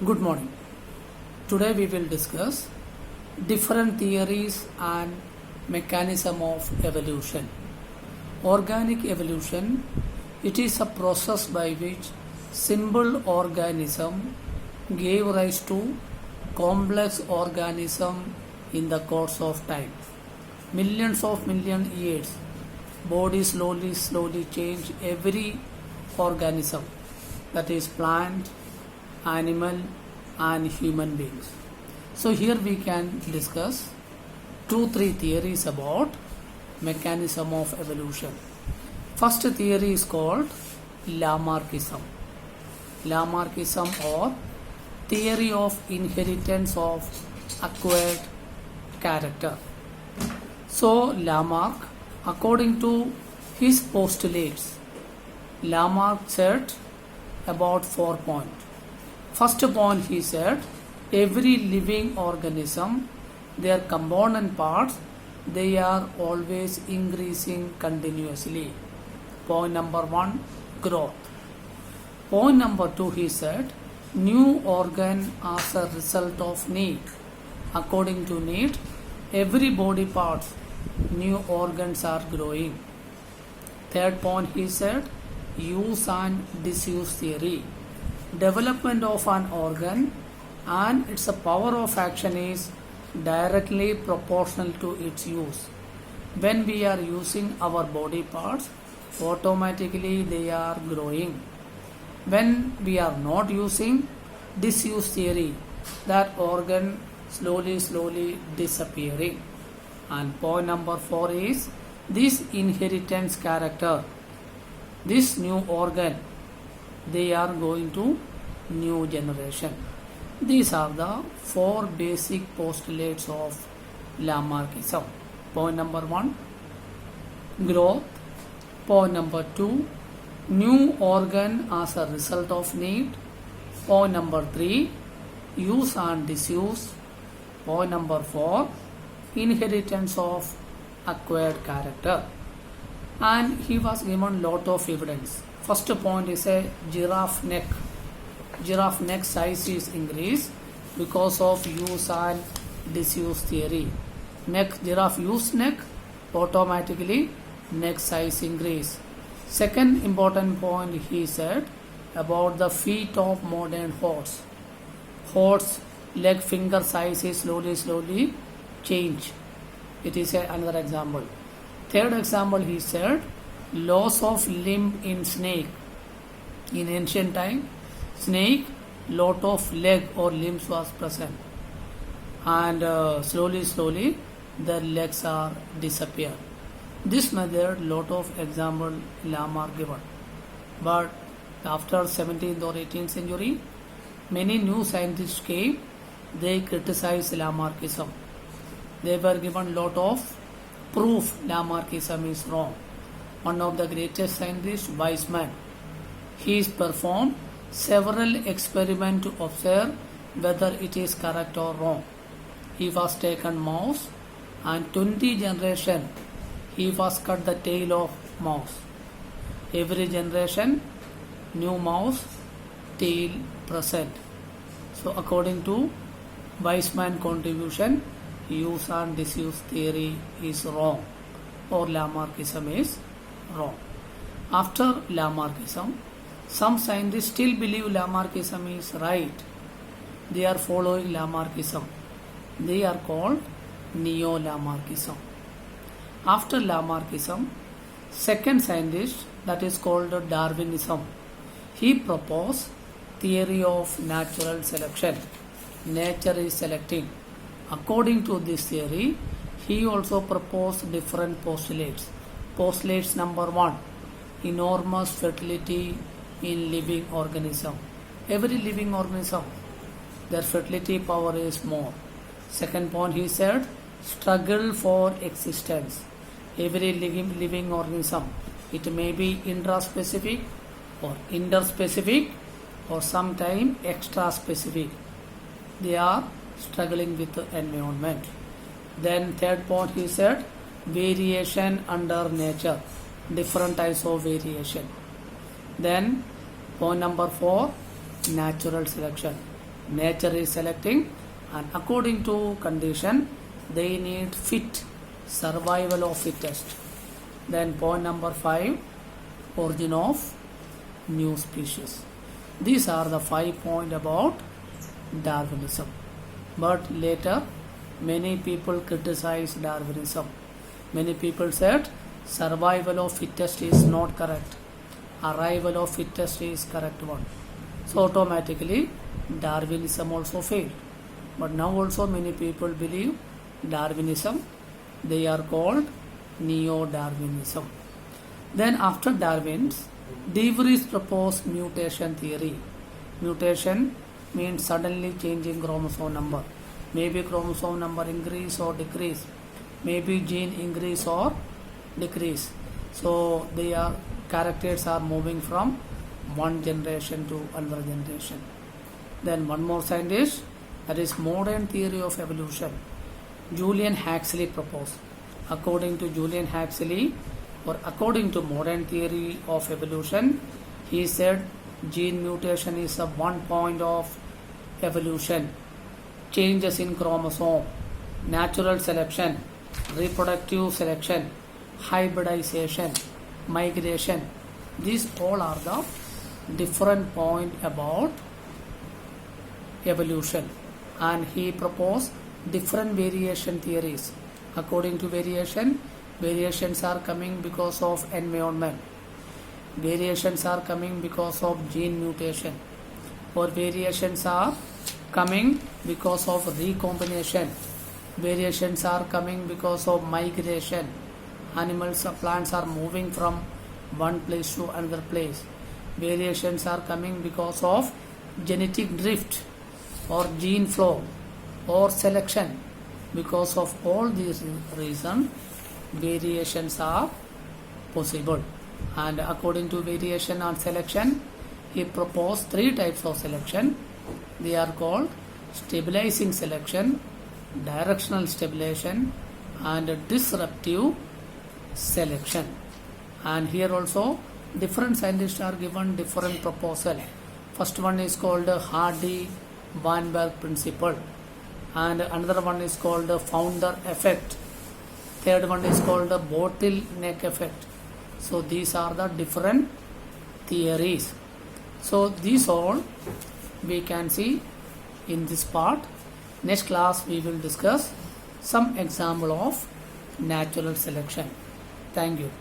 Good morning. Today we will discuss different theories and mechanism of evolution. Organic evolution, it is a process by which simple organism gave rise to complex organism in the course of time. Millions of million years, body slowly change every organism, that is plant, animal and human beings. So here we can discuss 2-3 theories about mechanism of evolution. First theory is called Lamarckism. Lamarckism or theory of inheritance of acquired character. So Lamarck, according to his postulates, Lamarck said about 4 points. First point, he said every living organism, their component parts, they are always increasing continuously. Point number 1, growth. Point number 2, he said new organ as a result of need. According to need, every body parts, new organs are growing. Third point, he said use and disuse theory. Development of an organ and its power of action is directly proportional to its use. When we are using our body parts, automatically they are growing. When we are not using, disuse theory, that organ slowly disappearing. And point number 4 is this inheritance character, this new organ, they are going to new generation. These are the 4 basic postulates of Lamarckism. Point number 1, growth. Point number 2, new organ as a result of need. Point number 3, use and disuse. Point number 4, inheritance of acquired character. And he was given lot of evidence. First point is a giraffe neck. Giraffe neck size is increased because of use and disuse theory. Giraffe use neck, automatically neck size increase. Second important point, he said about the feet of modern horse. Horse leg finger size is slowly change. It is another example. Third example, he said loss of limb in snake. In ancient time, snake, lot of leg or limbs was present, and slowly their legs are disappear. This method, lot of example Lamarck given. But after 17th or 18th century, many new scientists came. They criticized Lamarckism. They were given lot of proof Lamarckism is wrong. One of the greatest scientists, Weizmann, he performed several experiments to observe whether it is correct or wrong. He was taken mouse and 20 generation he was cut the tail of mouse. Every generation new mouse tail present. So according to Weizmann contribution, use and disuse theory is wrong or Lamarckism is wrong. After Lamarckism, some scientists still believe Lamarckism is right. They are following Lamarckism. They are called Neo-Lamarckism. After Lamarckism, second scientist, that is called Darwinism. He proposed theory of natural selection. Nature is selecting. According to this theory, he also proposed different postulates. Postulates number 1, enormous fertility in living organism. Every living organism, their fertility power is more. Second point, he said struggle for existence. Every living organism, it may be intraspecific or interspecific or sometime extra specific. They are struggling with the environment. Then third point, he said variation under nature, different types of variation. Then point number 4, natural selection. Nature is selecting, and according to condition, they need fit, survival of fittest. Then point number 5, origin of new species. These are the 5 points about Darwinism. But later, many people criticized Darwinism. Many people said survival of fittest is not correct. Arrival of fittest is correct one. So automatically Darwinism also failed. But now also many people believe Darwinism. They are called Neo-Darwinism. Then after Darwin's, De Vries proposed mutation theory. Mutation means suddenly changing chromosome number. Maybe chromosome number increase or decrease. Maybe gene increase or decrease. So their characters are moving from one generation to another generation. Then one more scientist, that is modern theory of evolution. Julian Huxley proposed. According to Julian Huxley, or according to modern theory of evolution, he said gene mutation is a one point of evolution. Changes in chromosome, natural selection, reproductive selection, hybridization, migration. These all are the different point about evolution. And he proposed different variation theories. According to variation, variations are coming because of environment. Variations are coming because of gene mutation. Or variations are coming because of recombination. Variations are coming because of migration. Animals or plants are moving from one place to another place. Variations are coming because of genetic drift or gene flow or selection. Because of all these reasons, variations are possible. And according to variation and selection, he proposed 3 types of selection. They are called stabilizing selection, directional stabilization, and disruptive selection. And here also different scientists are given different proposal. First one is called Hardy-Weinberg principle, and another one is called the founder effect. Third one is called the bottleneck effect. So these are the different theories. So these all we can see in this part. Next class we will discuss some example of natural selection. Thank you.